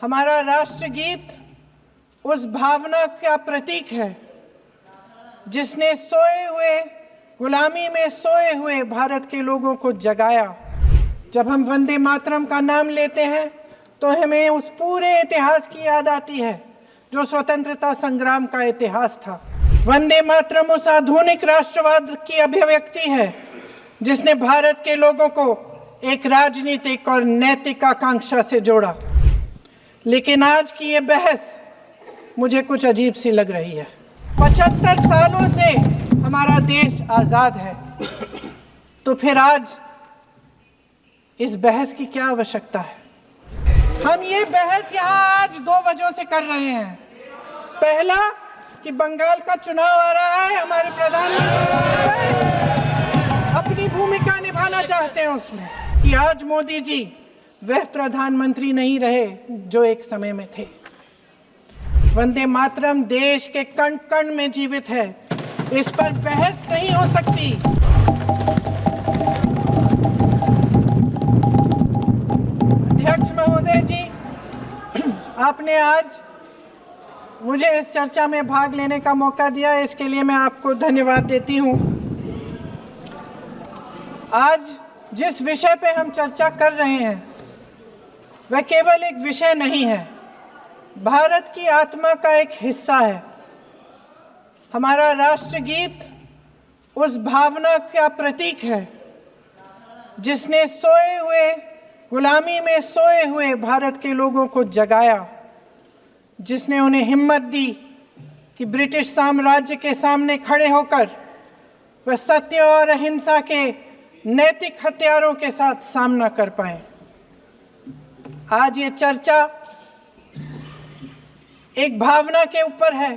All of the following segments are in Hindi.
हमारा राष्ट्रगीत उस भावना का प्रतीक है जिसने सोए हुए, गुलामी में सोए हुए भारत के लोगों को जगाया। जब हम वंदे मातरम का नाम लेते हैं तो हमें उस पूरे इतिहास की याद आती है जो स्वतंत्रता संग्राम का इतिहास था। वंदे मातरम उस आधुनिक राष्ट्रवाद की अभिव्यक्ति है जिसने भारत के लोगों को एक राजनीतिक और नैतिक आकांक्षा से जोड़ा। लेकिन आज की ये बहस मुझे कुछ अजीब सी लग रही है। 75 सालों से हमारा देश आज़ाद है, तो फिर आज इस बहस की क्या आवश्यकता है? हम ये बहस यहाँ आज दो वजहों से कर रहे हैं। पहला कि बंगाल का चुनाव आ रहा है, हमारे प्रधानमंत्री अपनी भूमिका निभाना चाहते हैं उसमें कि आज मोदी जी वह प्रधानमंत्री नहीं रहे जो एक समय में थे। वंदे मातरम देश के कण कण में जीवित है, इस पर बहस नहीं हो सकती। अध्यक्ष महोदय जी, आपने आज मुझे इस चर्चा में भाग लेने का मौका दिया, इसके लिए मैं आपको धन्यवाद देती हूं। आज जिस विषय पे हम चर्चा कर रहे हैं वह केवल एक विषय नहीं है, भारत की आत्मा का एक हिस्सा है। हमारा राष्ट्रगीत उस भावना का प्रतीक है जिसने सोए हुए, गुलामी में सोए हुए भारत के लोगों को जगाया, जिसने उन्हें हिम्मत दी कि ब्रिटिश साम्राज्य के सामने खड़े होकर वह सत्य और अहिंसा के नैतिक हथियारों के साथ सामना कर पाए। आज ये चर्चा एक भावना के ऊपर है।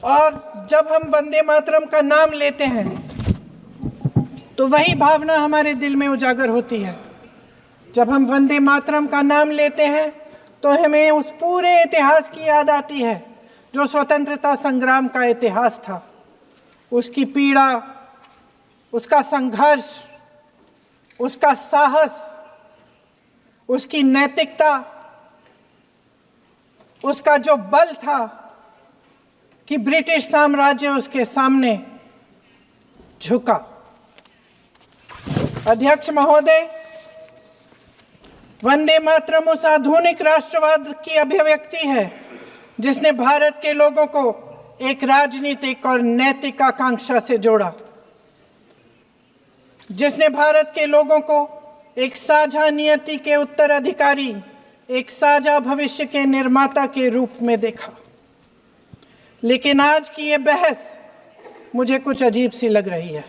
और जब हम वंदे मातरम का नाम लेते हैं तो वही भावना हमारे दिल में उजागर होती है। जब हम वंदे मातरम का नाम लेते हैं तो हमें उस पूरे इतिहास की याद आती है जो स्वतंत्रता संग्राम का इतिहास था। उसकी पीड़ा, उसका संघर्ष, उसका साहस, उसकी नैतिकता, उसका जो बल था कि ब्रिटिश साम्राज्य उसके सामने झुका। अध्यक्ष महोदय, वंदे मातरम उस आधुनिक राष्ट्रवाद की अभिव्यक्ति है जिसने भारत के लोगों को एक राजनीतिक और नैतिक आकांक्षा से जोड़ा, जिसने भारत के लोगों को एक साझा नियति के उत्तराधिकारी, एक साझा भविष्य के निर्माता के रूप में देखा। लेकिन आज की ये बहस मुझे कुछ अजीब सी लग रही है।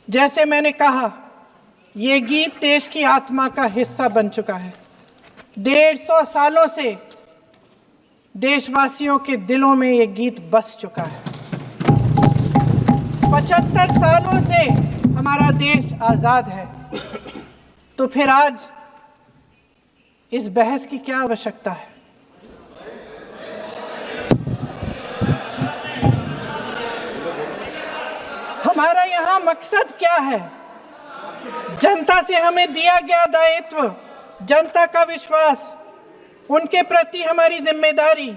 जैसे मैंने कहा, ये गीत देश की आत्मा का हिस्सा बन चुका है। 150 सालों से देशवासियों के दिलों में ये गीत बस चुका है। 75 सालों से हमारा देश आज़ाद है, तो फिर आज इस बहस की क्या आवश्यकता है? हमारा यहाँ मकसद क्या है? जनता से हमें दिया गया दायित्व, जनता का विश्वास, उनके प्रति हमारी जिम्मेदारी,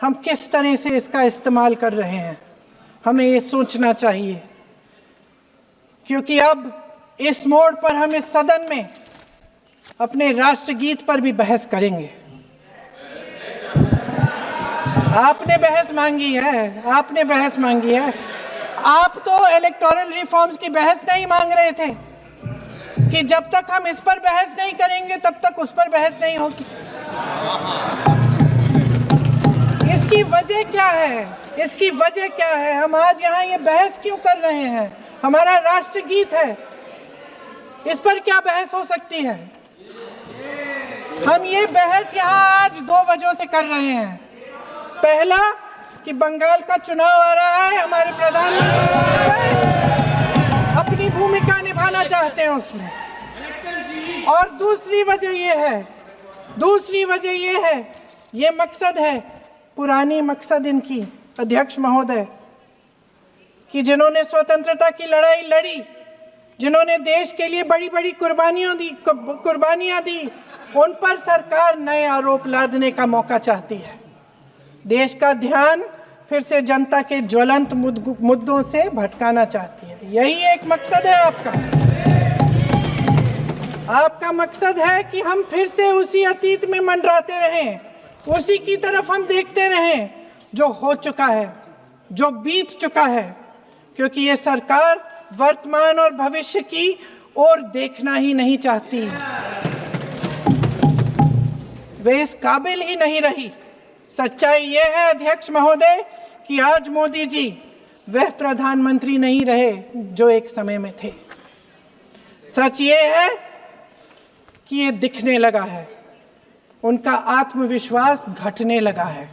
हम किस तरह से इसका इस्तेमाल कर रहे हैं, हमें ये सोचना चाहिए। क्योंकि अब इस मोड़ पर हम इस सदन में अपने राष्ट्रगीत पर भी बहस करेंगे। आपने बहस मांगी है, आपने बहस मांगी है। आप तो इलेक्टोरल रिफॉर्म्स की बहस नहीं मांग रहे थे कि जब तक हम इस पर बहस नहीं करेंगे तब तक उस पर बहस नहीं होगी। इसकी वजह क्या है? इसकी वजह क्या है? हम आज यहाँ ये बहस क्यों कर रहे हैं? हमारा राष्ट्रगीत है, इस पर क्या बहस हो सकती है? हम ये बहस यहाँ आज दो वजहों से कर रहे हैं। पहला कि बंगाल का चुनाव आ रहा है, हमारे प्रधानमंत्री अपनी भूमिका निभाना चाहते हैं उसमें। और दूसरी वजह ये है, ये मकसद है, पुरानी मकसद इनकी, अध्यक्ष महोदय, कि जिन्होंने स्वतंत्रता की लड़ाई लड़ी जिन्होंने देश के लिए बड़ी बड़ी कुर्बानियां दी, उन पर सरकार नए आरोप लादने का मौका चाहती है। देश का ध्यान फिर से जनता के ज्वलंत मुद्दों से भटकाना चाहती है। यही एक मकसद है आपका मकसद है कि हम फिर से उसी अतीत में मंडराते रहें, उसी की तरफ हम देखते रहें जो हो चुका है, जो बीत चुका है, क्योंकि ये सरकार वर्तमान और भविष्य की ओर देखना ही नहीं चाहती। वे इस काबिल ही नहीं रही। सच्चाई ये है अध्यक्ष महोदय कि आज मोदी जी वह प्रधानमंत्री नहीं रहे जो एक समय में थे। सच ये है कि ये दिखने लगा है, उनका आत्मविश्वास घटने लगा है,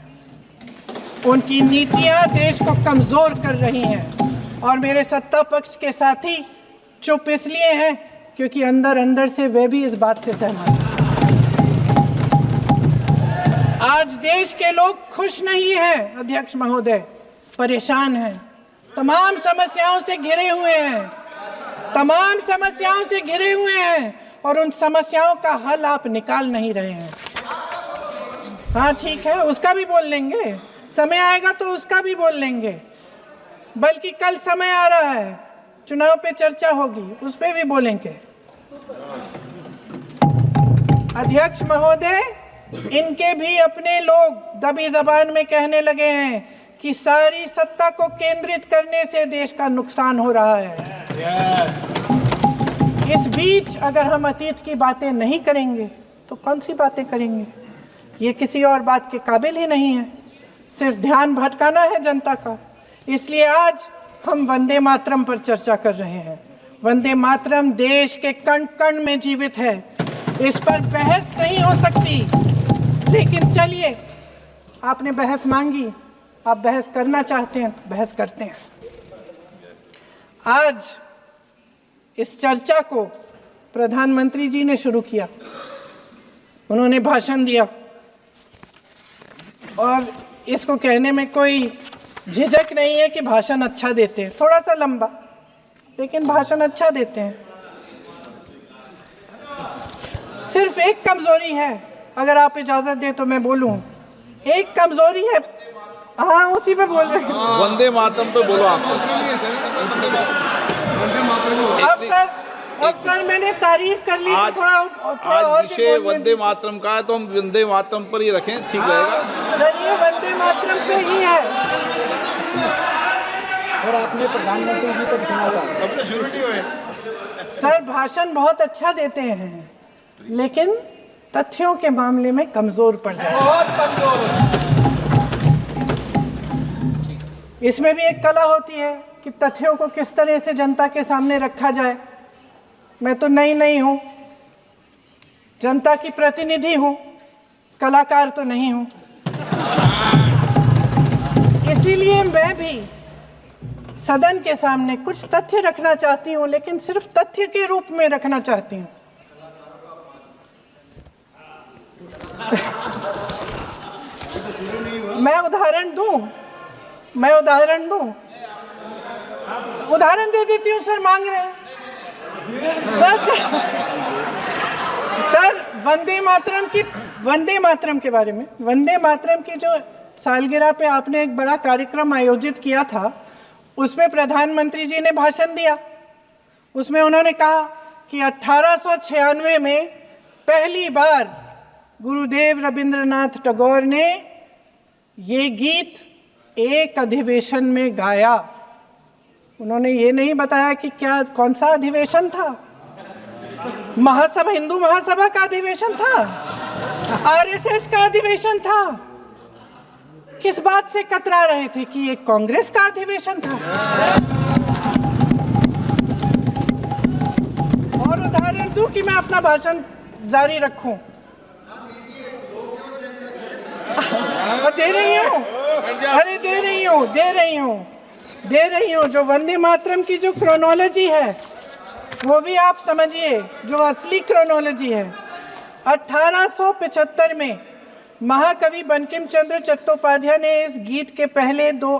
उनकी नीतियां देश को कमजोर कर रही हैं और मेरे सत्ता पक्ष के साथी चुप इसलिए हैं क्योंकि अंदर अंदर से वे भी इस बात से सहमत हैं। आज देश के लोग खुश नहीं हैं अध्यक्ष महोदय, परेशान हैं, तमाम समस्याओं से घिरे हुए हैं और उन समस्याओं का हल आप निकाल नहीं रहे हैं। हाँ ठीक है, उसका भी बोल लेंगे, समय आएगा तो उसका भी बोल लेंगे, बल्कि कल समय आ रहा है, चुनाव पे चर्चा होगी, उस पे भी बोलेंगे। अध्यक्ष महोदय, इनके भी अपने लोग दबी जबान में कहने लगे हैं कि सारी सत्ता को केंद्रित करने से देश का नुकसान हो रहा है। इस बीच अगर हम अतीत की बातें नहीं करेंगे तो कौन सी बातें करेंगे? ये किसी और बात के काबिल ही नहीं है, सिर्फ ध्यान भटकाना है जनता का। इसलिए आज हम वंदे मातरम पर चर्चा कर रहे हैं। वंदे मातरम देश के कण कण में जीवित है, इस पर बहस नहीं हो सकती। लेकिन चलिए, आपने बहस मांगी, आप बहस करना चाहते हैं, बहस करते हैं। आज इस चर्चा को प्रधानमंत्री जी ने शुरू किया, उन्होंने भाषण दिया और इसको कहने में कोई झिझक नहीं है कि भाषण अच्छा देते हैं, थोड़ा सा लंबा, लेकिन भाषण अच्छा देते हैं। सिर्फ एक कमजोरी है, अगर आप इजाजत दें तो मैं बोलूं, एक कमजोरी है। हाँ, उसी पे बोल रहे हैं, वंदे मातरम पे बोलो आप। अब सर मैंने तारीफ कर ली, आज, थोड़ा आज विषय वंदे मातरम का है तो हम वंदे मातरम पर ही रखें, ठीक रहेगा सर? ये वंदे मातरम पे ही है। सर आपने प्रधानमंत्री जी तक सुना था, अब तो शुरू नहीं हुए। सर भाषण बहुत अच्छा देते हैं, लेकिन तथ्यों के मामले में कमजोर पड़ जाते हैं, बहुत कमजोर। इसमें भी एक कला होती है कि तथ्यों को किस तरह से जनता के सामने रखा जाए। मैं तो नहीं हूं, जनता की प्रतिनिधि हूं, कलाकार तो नहीं हूं। इसीलिए मैं भी सदन के सामने कुछ तथ्य रखना चाहती हूं, लेकिन सिर्फ तथ्य के रूप में रखना चाहती हूं। मैं उदाहरण दूं, उदाहरण दे देती हूँ। सर मांग रहे हैं सर वंदे मातरम के बारे में, वंदे मातरम की जो सालगिरह पे आपने एक बड़ा कार्यक्रम आयोजित किया था, उसमें प्रधानमंत्री जी ने भाषण दिया। उसमें उन्होंने कहा कि 1896 में पहली बार गुरुदेव रविंद्रनाथ टैगोर ने ये गीत एक अधिवेशन में गाया। उन्होंने ये नहीं बताया कि कौन सा अधिवेशन था, हिंदू महासभा का अधिवेशन था, आरएसएस का अधिवेशन था, किस बात से कतरा रहे थे कि ये कांग्रेस का अधिवेशन था। और उदाहरण दूं कि मैं अपना भाषण जारी रखूं, दे रही हूं। जो वंदे मातरम की जो क्रोनोलॉजी है वो भी आप समझिए, जो असली क्रोनोलॉजी है। 1875 में महाकवि बंकिम चंद्र चट्टोपाध्याय ने इस गीत के पहले दो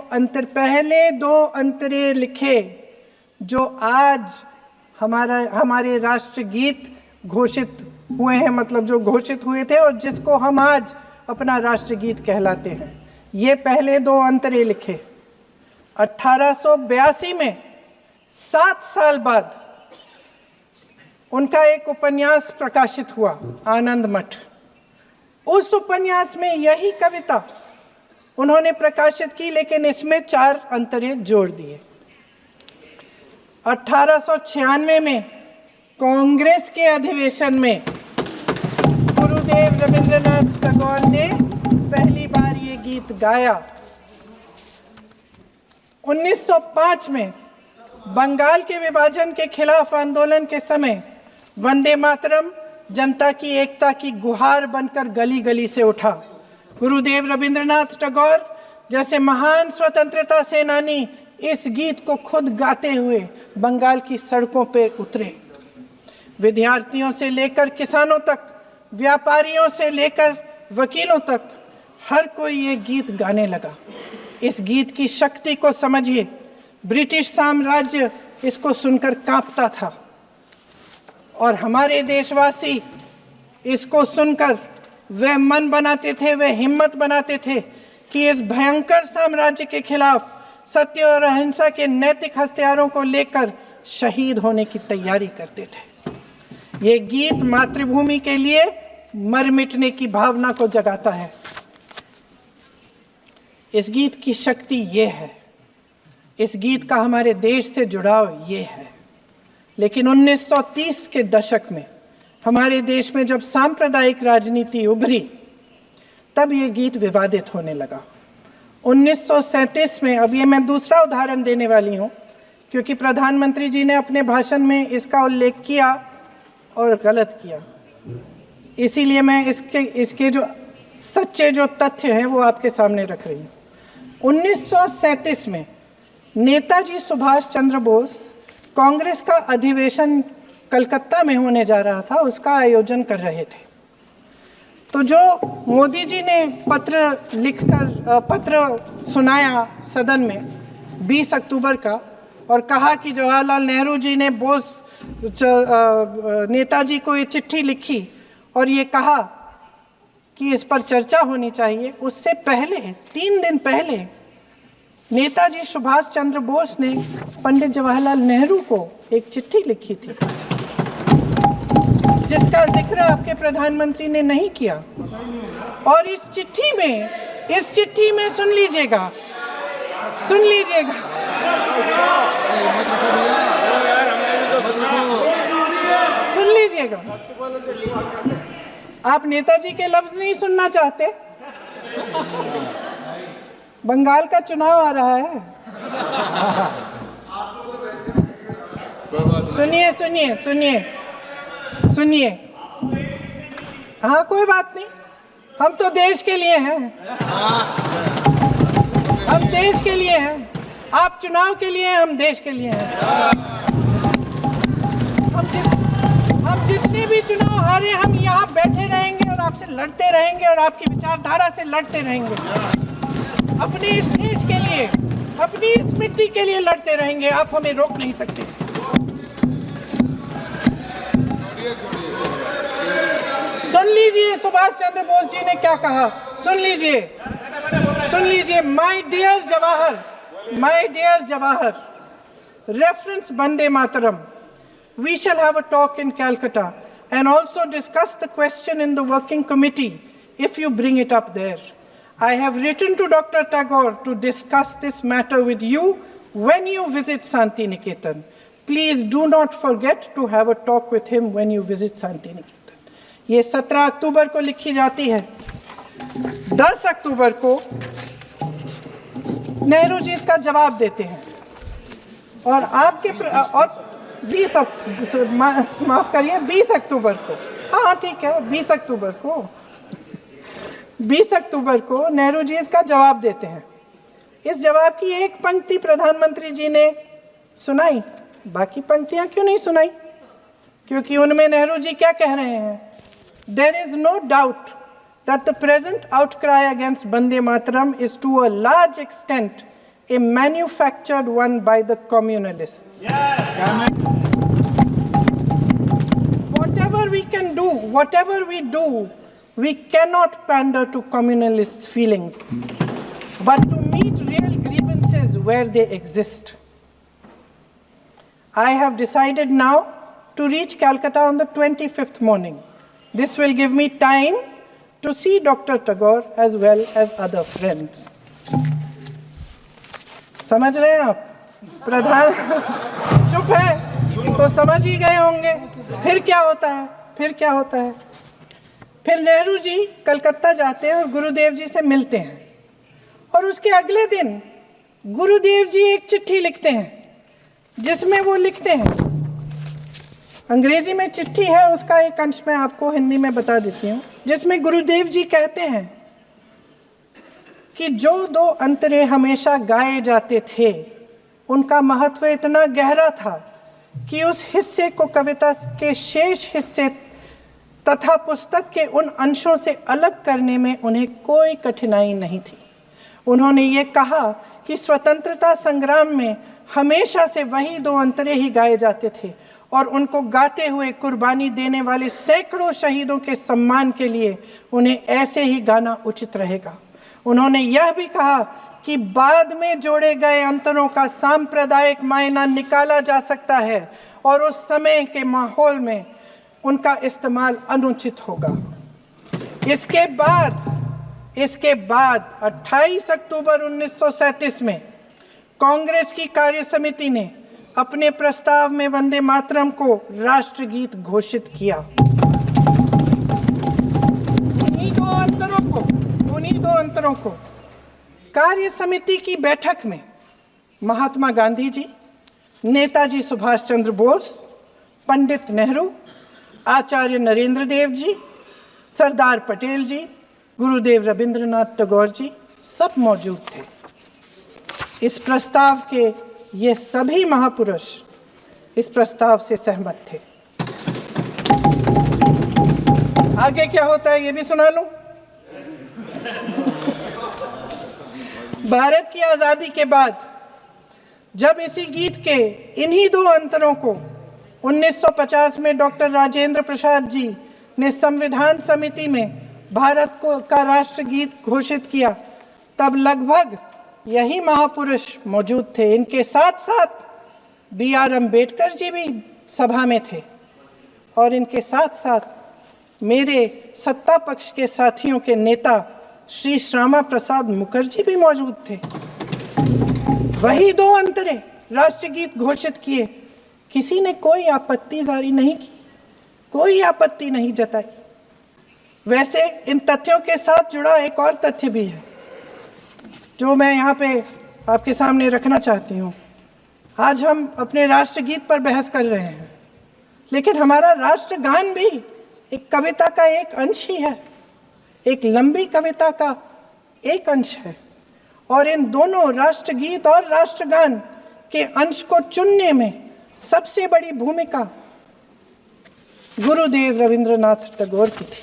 अंतरे लिखे, जो आज हमारे राष्ट्रगीत घोषित हुए हैं, मतलब जो घोषित हुए थे और जिसको हम आज अपना राष्ट्रगीत कहलाते हैं। ये पहले दो अंतरे लिखे 1882 में, 7 साल बाद उनका एक उपन्यास प्रकाशित हुआ, आनंद मठ। उस उपन्यास में यही कविता उन्होंने प्रकाशित की, लेकिन इसमें 4 अंतरे जोड़ दिए। 1896 में कांग्रेस के अधिवेशन में गुरुदेव रविंद्रनाथ टैगोर ने पहली बार ये गीत गाया। 1905 में बंगाल के विभाजन के खिलाफ आंदोलन के समय वंदे मातरम जनता की एकता की गुहार बनकर गली गली से उठा। गुरुदेव रविंद्रनाथ टैगोर जैसे महान स्वतंत्रता सेनानी इस गीत को खुद गाते हुए बंगाल की सड़कों पर उतरे। विद्यार्थियों से लेकर किसानों तक, व्यापारियों से लेकर वकीलों तक, हर कोई ये गीत गाने लगा। इस गीत की शक्ति को समझिए। ब्रिटिश साम्राज्य इसको सुनकर कांपता था और हमारे देशवासी इसको सुनकर वह मन बनाते थे, वह हिम्मत बनाते थे कि इस भयंकर साम्राज्य के खिलाफ सत्य और अहिंसा के नैतिक हथियारों को लेकर शहीद होने की तैयारी करते थे। ये गीत मातृभूमि के लिए मर मिटने की भावना को जगाता है। इस गीत की शक्ति ये है, इस गीत का हमारे देश से जुड़ाव ये है। लेकिन 1930 के दशक में हमारे देश में जब सांप्रदायिक राजनीति उभरी, तब ये गीत विवादित होने लगा। 1937 में, अब ये मैं दूसरा उदाहरण देने वाली हूँ क्योंकि प्रधानमंत्री जी ने अपने भाषण में इसका उल्लेख किया और गलत किया, इसीलिए मैं इसके जो सच्चे जो तथ्य हैं वो आपके सामने रख रही हूँ। 1937 में नेताजी सुभाष चंद्र बोस कांग्रेस का अधिवेशन कलकत्ता में होने जा रहा था, उसका आयोजन कर रहे थे। तो जो मोदी जी ने पत्र सुनाया सदन में 20 अक्टूबर का और कहा कि जवाहरलाल नेहरू जी ने नेताजी को ये चिट्ठी लिखी और ये कहा कि इस पर चर्चा होनी चाहिए, उससे पहले 3 दिन पहले नेताजी सुभाष चंद्र बोस ने पंडित जवाहरलाल नेहरू को एक चिट्ठी लिखी थी जिसका जिक्र आपके प्रधानमंत्री ने नहीं किया। और इस चिट्ठी में सुन लीजिएगा, आप नेताजी के लफ्ज नहीं सुनना चाहते? बंगाल का चुनाव आ रहा है। सुनिए। हाँ, कोई बात नहीं, हम तो देश के लिए हैं, हम देश के लिए हैं। आप चुनाव के लिए हैं, हम देश के लिए हैं। हम जितने भी चुनाव हारे, हम यहाँ बैठे रहेंगे और आपसे लड़ते रहेंगे और आपकी विचारधारा से लड़ते रहेंगे। अपने इस देश के लिए, अपनी इस मिट्टी के लिए लड़ते रहेंगे। आप हमें रोक नहीं सकते। सुन लीजिए सुभाष चंद्र बोस जी ने क्या कहा, सुन लीजिए। My dear Jawahar, reference Vande Mataram, we shall have a talk in Calcutta and also discuss the question in the working committee if you bring it up there. I have written to Dr. Tagore to discuss this matter with you when you visit Santi Niketan. Please do not forget to have a talk with him when you visit Santi Niketan. ये 17 अक्टूबर को लिखी जाती है। 10 अक्टूबर को नेहरू जी इसका जवाब देते हैं और और 20 अक्टूबर को, हाँ ठीक है, 20 अक्टूबर को नेहरू जी इसका जवाब देते हैं। इस जवाब की एक पंक्ति प्रधानमंत्री जी ने सुनाई, बाकी पंक्तियां क्यों नहीं सुनाई? क्योंकि उनमें नेहरू जी क्या कह रहे हैं? There is no doubt that the present outcry against Vande Mataram is to a large extent a manufactured one by the communalists. whatever we do, we cannot pander to communalist feelings, but to meet real grievances where they exist. I have decided now to reach Calcutta on the 25th morning. This will give me time to see Dr. Tagore as well as other friends. समझ रहे हैं आप? प्रधान चुप है तो समझ ही गए होंगे। फिर क्या होता है? फिर नेहरू जी कलकत्ता जाते हैं और गुरुदेव जी से मिलते हैं, और उसके अगले दिन गुरुदेव जी एक चिट्ठी लिखते हैं जिसमें वो लिखते हैं, अंग्रेजी में चिट्ठी है, उसका एक अंश मैं आपको हिंदी में बता देती हूँ, जिसमें गुरुदेव जी कहते हैं कि जो दो अंतरे हमेशा गाए जाते थे उनका महत्व इतना गहरा था कि उस हिस्से को कविता के शेष हिस्से तथा पुस्तक के उन अंशों से अलग करने में उन्हें कोई कठिनाई नहीं थी। उन्होंने ये कहा कि स्वतंत्रता संग्राम में हमेशा से वही दो अंतरे ही गाए जाते थे और उनको गाते हुए कुर्बानी देने वाले सैकड़ों शहीदों के सम्मान के लिए उन्हें ऐसे ही गाना उचित रहेगा। उन्होंने यह भी कहा कि बाद में जोड़े गए अंतरों का सांप्रदायिक मायना निकाला जा सकता है और उस समय के माहौल में उनका इस्तेमाल अनुचित होगा। इसके बाद 28 अक्टूबर 1937 में कांग्रेस की कार्य समिति ने अपने प्रस्ताव में वंदे मातरम को राष्ट्रगीत घोषित किया। उन्हीं दो अंतरों को कार्य समिति की बैठक में महात्मा गांधी जी, नेताजी सुभाष चंद्र बोस, पंडित नेहरू, आचार्य नरेंद्र देव जी, सरदार पटेल जी, गुरुदेव रविंद्रनाथ टैगोर जी सब मौजूद थे। इस प्रस्ताव के ये सभी महापुरुष इस प्रस्ताव से सहमत थे। आगे क्या होता है ये भी सुना लूं। भारत की आजादी के बाद जब इसी गीत के इन्हीं दो अंतरों को 1950 में डॉक्टर राजेंद्र प्रसाद जी ने संविधान समिति में भारत का राष्ट्रगीत घोषित किया, तब लगभग यही महापुरुष मौजूद थे। इनके साथ साथ B.R. अम्बेडकर जी भी सभा में थे और इनके साथ साथ मेरे सत्ता पक्ष के साथियों के नेता श्री श्यामा प्रसाद मुखर्जी भी मौजूद थे। वही दो अंतरे राष्ट्रगीत घोषित किए, किसी ने कोई आपत्ति जारी नहीं की, कोई आपत्ति नहीं जताई। वैसे इन तथ्यों के साथ जुड़ा एक और तथ्य भी है जो मैं यहाँ पे आपके सामने रखना चाहती हूँ। आज हम अपने राष्ट्रगीत पर बहस कर रहे हैं, लेकिन हमारा राष्ट्रगान भी एक कविता का एक अंश ही है, एक लंबी कविता का एक अंश है। और इन दोनों राष्ट्रगीत और राष्ट्रगान के अंश को चुनने में सबसे बड़ी भूमिका गुरुदेव रविंद्रनाथ टैगोर की थी।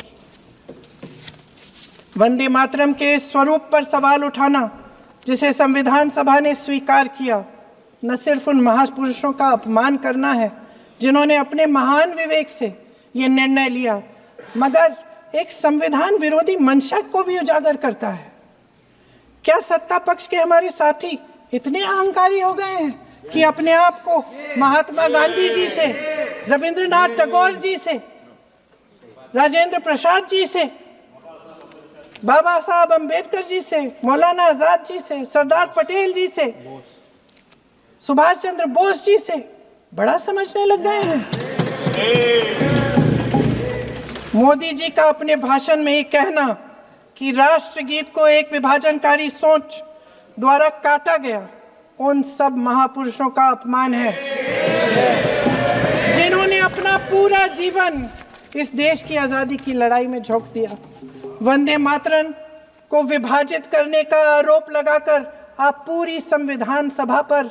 वंदे मातरम के इस स्वरूप पर सवाल उठाना, जिसे संविधान सभा ने स्वीकार किया, न सिर्फ उन महापुरुषों का अपमान करना है जिन्होंने अपने महान विवेक से ये निर्णय लिया, मगर एक संविधान विरोधी मंशा को भी उजागर करता है। क्या सत्ता पक्ष के हमारे साथी इतने अहंकारी हो गए हैं कि अपने आप को महात्मा गांधी जी से, रविंद्रनाथ टैगोर जी से, राजेंद्र प्रसाद जी से, बाबा साहब अम्बेडकर जी से, मौलाना आजाद जी से, सरदार पटेल जी से, सुभाष चंद्र बोस जी से बड़ा समझने लग गए हैं? मोदी जी का अपने भाषण में ये कहना कि राष्ट्रगीत को एक विभाजनकारी सोच द्वारा काटा गया, उन सब महापुरुषों का अपमान है जिन्होंने अपना पूरा जीवन इस देश की आजादी की लड़ाई में झोंक दिया। वंदे मातरम को विभाजित करने का आरोप लगाकर आप पूरी संविधान सभा पर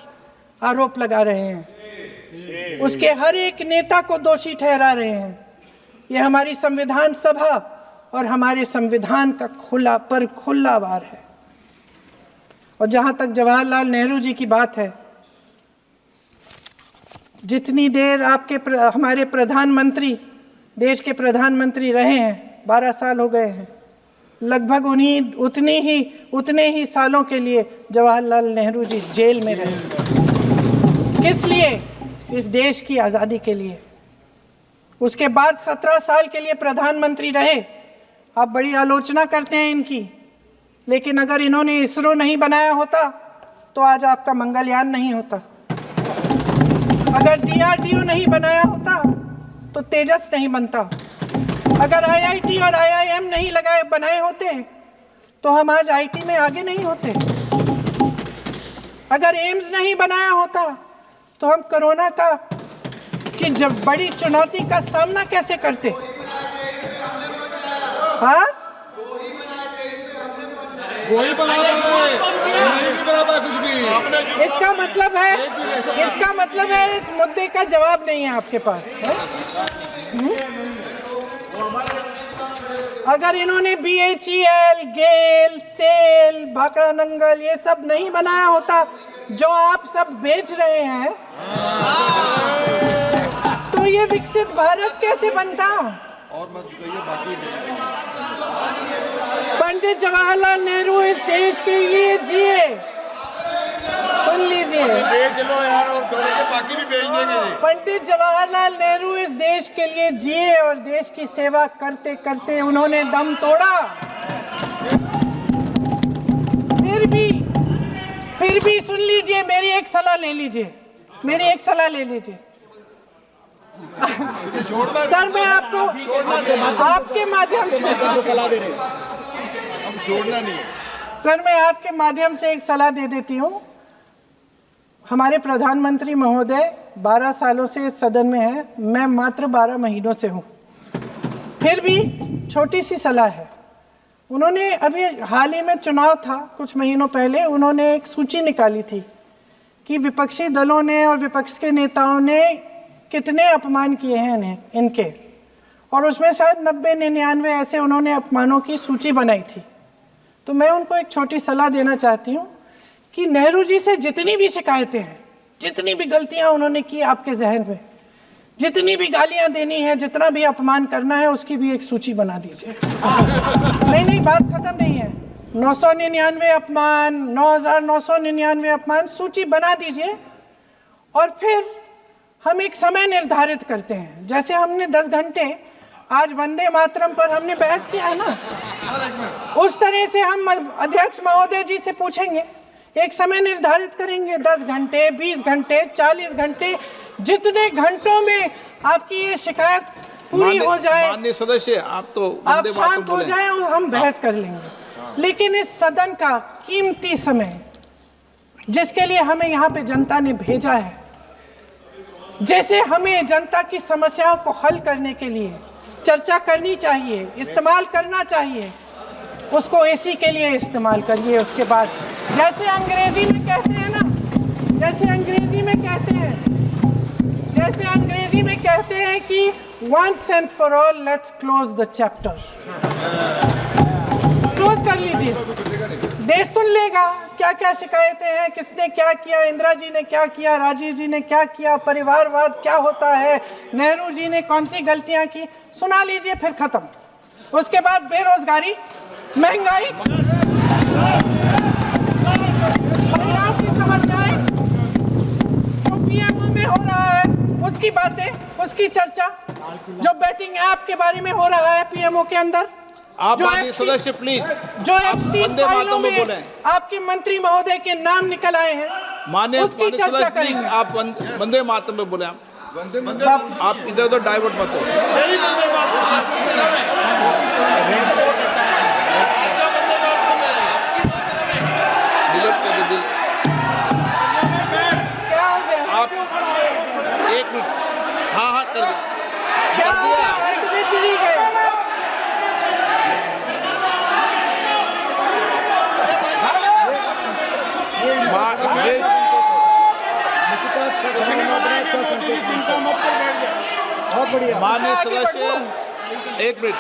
आरोप लगा रहे हैं, उसके हर एक नेता को दोषी ठहरा रहे हैं। यह हमारी संविधान सभा और हमारे संविधान का खुला वार है। और जहां तक जवाहरलाल नेहरू जी की बात है, जितनी देर हमारे प्रधानमंत्री देश के प्रधानमंत्री रहे हैं, 12 साल हो गए हैं। लगभग उतने ही सालों के लिए जवाहरलाल नेहरू जी जेल में रहे। किस लिए? इस देश की आज़ादी के लिए। उसके बाद 17 साल के लिए प्रधानमंत्री रहे। आप बड़ी आलोचना करते हैं इनकी, लेकिन अगर इन्होंने इसरो नहीं बनाया होता तो आज आपका मंगलयान नहीं होता। अगर DRDO नहीं बनाया होता तो तेजस नहीं बनता। अगर IIT और IIM नहीं बनाए होते तो हम आज IT में आगे नहीं होते। अगर एम्स नहीं बनाया होता तो हम कोरोना की जब बड़ी चुनौती का सामना कैसे करते? हाँ, वही बना रहे हैं, नहीं बना पाया कुछ भी। इसका मतलब है इस मुद्दे का जवाब नहीं है आपके पास है? अगर इन्होंने BHEL, गेल, सेल, भाखड़ा नंगल ये सब नहीं बनाया होता जो आप सब बेच रहे हैं, तो ये विकसित भारत कैसे बनता? और मत कहिए बाकी। पंडित जवाहरलाल नेहरू इस देश के लिए जिए। सुन लीजिए, बेच लो यार, और बाकी भी बेच देंगे। पंडित जवाहरलाल नेहरू इस देश के लिए जिए और देश की सेवा करते करते उन्होंने दम तोड़ा। फिर भी सुन लीजिए, मेरी एक सलाह ले लीजिए। सर, मैं आपके माध्यम से सलाह दे रहे हैं, हम छोड़ना नहीं। सर, मैं आपके माध्यम से एक सलाह दे देती हूँ। हमारे प्रधानमंत्री महोदय 12 सालों से इस सदन में हैं, मैं मात्र 12 महीनों से हूँ। फिर भी छोटी सी सलाह है। उन्होंने अभी हाल ही में चुनाव था, कुछ महीनों पहले उन्होंने एक सूची निकाली थी कि विपक्षी दलों ने और विपक्ष के नेताओं ने कितने अपमान किए हैं इनके, और उसमें शायद 90-99 ऐसे उन्होंने अपमानों की सूची बनाई थी। तो मैं उनको एक छोटी सलाह देना चाहती हूँ कि नेहरू जी से जितनी भी शिकायतें हैं, जितनी भी गलतियाँ उन्होंने की आपके जहन में, जितनी भी गालियाँ देनी है, जितना भी अपमान करना है, उसकी भी एक सूची बना दीजिए। नहीं, बात खत्म नहीं है। 999 अपमान, 9,999 अपमान, सूची बना दीजिए और फिर हम एक समय निर्धारित करते हैं। जैसे हमने 10 घंटे आज वंदे मातरम पर हमने बहस किया है ना, उस तरह से हम अध्यक्ष महोदय जी से पूछेंगे, एक समय निर्धारित करेंगे, 10 घंटे, 20 घंटे, 40 घंटे, जितने घंटों में आपकी ये शिकायत पूरी हो जाए, माननीय सदस्य आप शांत हो जाए और हम बहस कर लेंगे। लेकिन इस सदन का कीमती समय, जिसके लिए हमें यहाँ पे जनता ने भेजा है, जैसे हमें जनता की समस्याओं को हल करने के लिए चर्चा करनी चाहिए, इस्तेमाल करना चाहिए, उसको इसी के लिए इस्तेमाल करिए। उसके बाद जैसे अंग्रेजी में कहते हैं ना, जैसे अंग्रेजी में कहते हैं कि once and for all let's close the chapter, close कर लीजिए। देश सुन लेगा क्या क्या शिकायतें हैं, किसने क्या किया, इंदिरा जी ने क्या किया, राजीव जी ने क्या किया, परिवारवाद क्या होता है, नेहरू जी ने कौन सी गलतियां की, सुना लीजिए, फिर खत्म। उसके बाद बेरोजगारी, महंगाई, महिलाओं की समस्याएं, जो पीएमओ में हो रहा है उसकी बातें, उसकी चर्चा, जो बैटिंग ऐप के बारे में हो रहा है पीएमओ के अंदर, आप सदस्य प्लीज, जो एप्स्टीन फाइलों में आपके मंत्री महोदय के नाम निकल आए हैं, माननीय उसकी चर्चा करेंगे। आप वंदे मातरम में बोले, आप इधर उधर डाइवर्ट मत हो। क्या हो गया? आप 1 मिनट, हाँ कर दो। क्या हो गया? अंत में चिड़ी गए। बहुत बढ़िया। माननीय सदस्य 1 मिनट,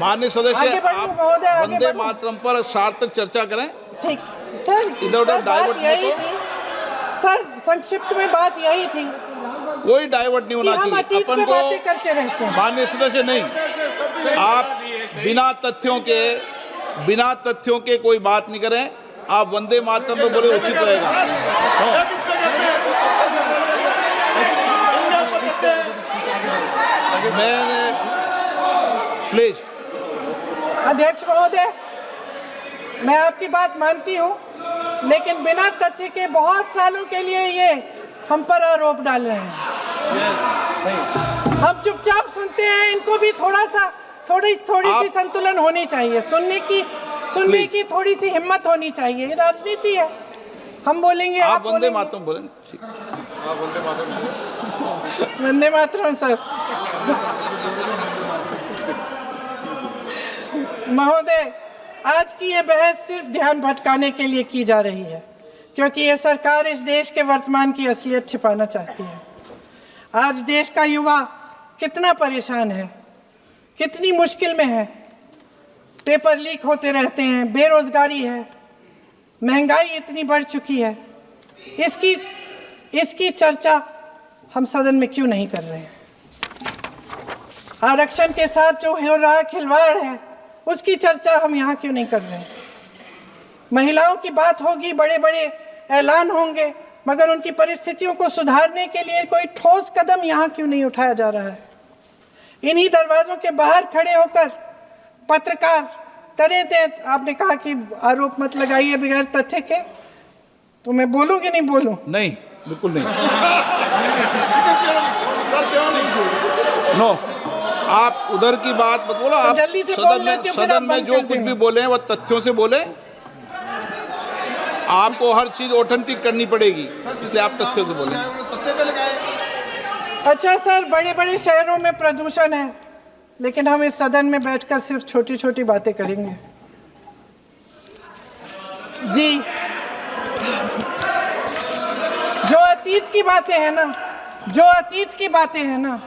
माननीय सदस्य आप वंदे मातरम पर सार्थक चर्चा करें। ठीक सर, इधर उधर डाइवर्ट यही थी सर, संक्षिप्त में बात यही थी कोई डाइवर्ट नहीं होना कि हम चाहिए। अतीत अपन में को बातें करते रहते हैं। माननीय सदस्य नहीं, आप बिना तथ्यों के कोई बात नहीं करें। आप वंदे मातरम पे बोले उचित रहेगा। मैंने प्लीज। अध्यक्ष महोदय, मैं आपकी बात मानती हूं, लेकिन बिना तथ्य के बहुत सालों के लिए ये हम पर आरोप डाल रहे हैं। हम चुपचाप सुनते हैं, इनको भी थोड़ी सी संतुलन होनी चाहिए। सुनने की थोड़ी सी हिम्मत होनी चाहिए। ये राजनीति है, हम बोलेंगे, आप वंदे मातरम बोलें। वंदे मातरम सर। महोदय, आज की ये बहस सिर्फ ध्यान भटकाने के लिए की जा रही है, क्योंकि ये सरकार इस देश के वर्तमान की असलियत छिपाना चाहती है। आज देश का युवा कितना परेशान है, कितनी मुश्किल में है। पेपर लीक होते रहते हैं, बेरोजगारी है, महंगाई इतनी बढ़ चुकी है। इसकी चर्चा हम सदन में क्यों नहीं कर रहे हैं? आरक्षण के साथ जो हो रहा खिलवाड़ है, उसकी चर्चा हम यहाँ क्यों नहीं कर रहे हैं? महिलाओं की बात होगी, बड़े बड़े ऐलान होंगे, मगर उनकी परिस्थितियों को सुधारने के लिए कोई ठोस कदम यहाँ क्यों नहीं उठाया जा रहा है? इन्हीं दरवाजों के बाहर खड़े होकर पत्रकार तरह आपने कहा कि आरोप मत लगाइए बगैर तथ्य के, तो मैं बोलूं कि नहीं बोलूं? नहीं, बिल्कुल नहीं। नो, आप उधर की बात मत बोलो। आप जल्दी से बोल लेते हो, सदन में जो कुछ भी बोले वो तथ्यों से बोले। आपको हर चीज ऑथेंटिक करनी पड़ेगी, इसलिए आप तथ्यों से बोले। अच्छा सर, बड़े बड़े शहरों में प्रदूषण है, लेकिन हम इस सदन में बैठकर सिर्फ छोटी छोटी बातें करेंगे। जी, जो अतीत की बातें हैं ना,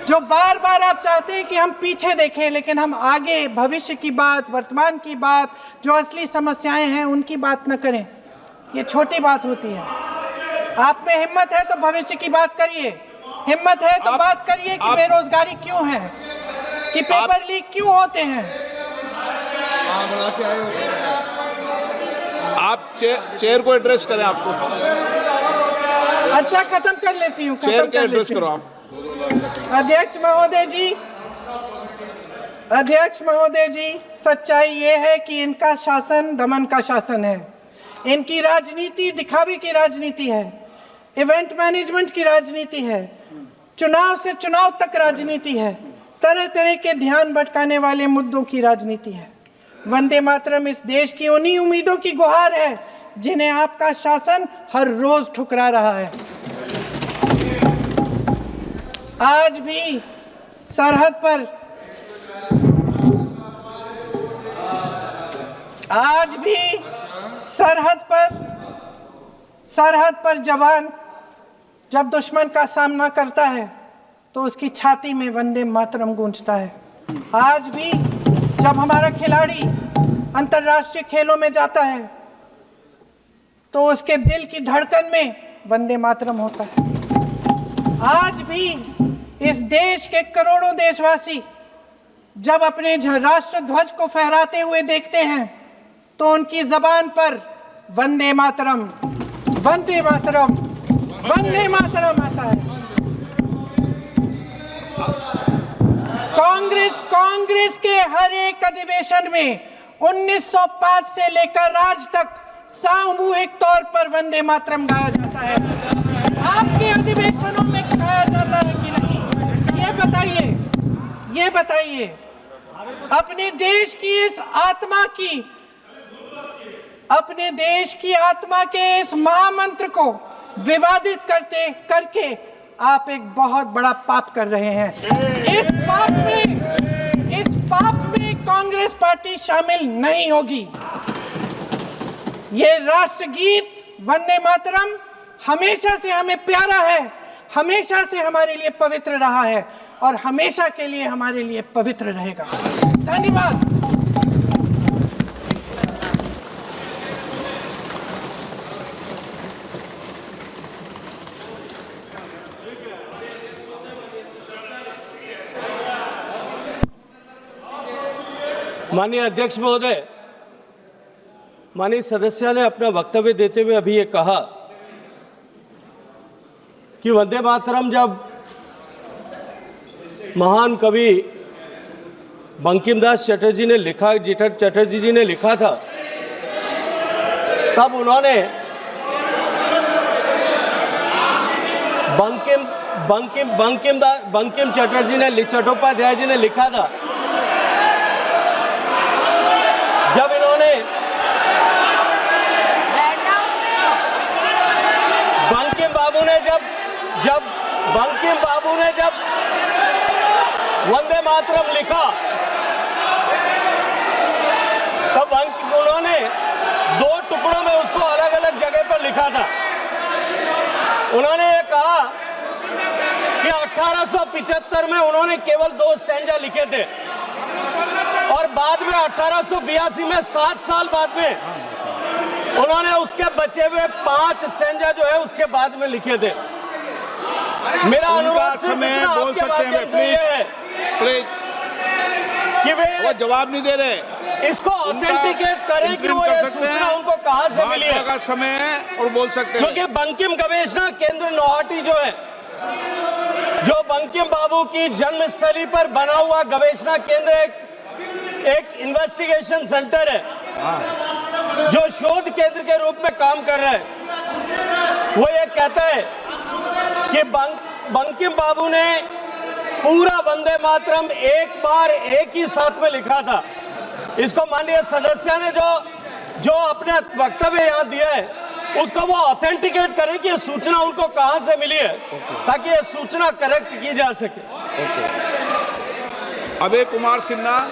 जो बार बार आप चाहते हैं कि हम पीछे देखें, लेकिन हम आगे भविष्य की बात, वर्तमान की बात, जो असली समस्याएं हैं उनकी बात न करें, ये छोटी बात होती है। आप में हिम्मत है तो भविष्य की बात करिए, हिम्मत है तो बात करिए कि बेरोजगारी क्यों है, कि पेपर लीक क्यों होते हैं। आप चेयर को एड्रेस करें। आपको अच्छा, खत्म कर लेती हूँ, चेयर को एड्रेस करो आप। अध्यक्ष महोदय जी, सच्चाई ये है कि इनका शासन दमन का शासन है। इनकी राजनीति दिखावे की राजनीति है, इवेंट मैनेजमेंट की राजनीति है, चुनाव से चुनाव तक राजनीति है, तरह तरह के ध्यान भटकाने वाले मुद्दों की राजनीति है। वंदे मातरम इस देश की उन्हीं उम्मीदों की गुहार है जिन्हें आपका शासन हर रोज ठुकरा रहा है। आज भी सरहद पर जवान जब दुश्मन का सामना करता है तो उसकी छाती में वंदे मातरम गूंजता है। आज भी जब हमारा खिलाड़ी अंतर्राष्ट्रीय खेलों में जाता है तो उसके दिल की धड़कन में वंदे मातरम होता है। आज भी इस देश के करोड़ों देशवासी जब अपने राष्ट्र ध्वज को फहराते हुए देखते हैं तो उनकी जबान पर वंदे मातरम, वंदे मातरम, वंदे मातरम आता है। कांग्रेस के हर एक अधिवेशन में 1905 से लेकर आज तक सामूहिक तौर पर वंदे मातरम गाया जाता है। आपके अधिवेशनों में गाया जाता है कि नहीं, ये बताइए। अपने देश की आत्मा के इस महामंत्र को विवादित करके आप एक बहुत बड़ा पाप कर रहे हैं। इस पाप में कांग्रेस पार्टी शामिल नहीं होगी। ये राष्ट्रगीत वंदे मातरम हमेशा से हमें प्यारा है, हमेशा से हमारे लिए पवित्र रहा है और हमेशा के लिए हमारे लिए पवित्र रहेगा। धन्यवाद। माननीय अध्यक्ष महोदय, माननीय सदस्य ने अपना वक्तव्य देते हुए अभी ये कहा कि वंदे मातरम जब महान कवि बंकिम दास चटर्जी ने लिखा, चटर्जी जी ने लिखा था, तब उन्होंने बंकिम चटर्जी ने, चट्टोपाध्याय जी ने लिखा था, जब इन्होंने बंकिम बाबू ने जब वंदे मातरम लिखा, तब उन्होंने 2 टुकड़ों में उसको अलग अलग जगह पर लिखा था। उन्होंने ये कहा कि 1875 में उन्होंने केवल 2 स्टैंजा लिखे थे और बाद में 1882 में 7 साल बाद में उन्होंने उसके बचे हुए 5 स्टैंजा जो है उसके बाद में लिखे थे। मेरा अनुरोध समय बोल सकते हैं प्लीज, कि वे वो जवाब नहीं दे रहे। इसको ऑथेंटिकेट करें कि वो ये सूचना उनको कहां से मिली है। का समय है और बोल सकते हैं, क्योंकि बंकिम गवेषणा केंद्र नौहाटी जो है, जो बंकिम बाबू की जन्मस्थली पर बना हुआ गवेषणा केंद्र एक इन्वेस्टिगेशन सेंटर है, जो शोध केंद्र के रूप में काम कर रहा है। वो ये कहता है कि बंकिम बाबू ने पूरा वंदे मातरम एक बार एक ही साथ में लिखा था। इसको माननीय सदस्य ने जो अपने वक्तव्य यहाँ दिया है, उसको वो ऑथेंटिकेट करें कि ये सूचना उनको कहां से मिली है, ताकि ये सूचना करेक्ट की जा सके। अभय कुमार सिन्हा।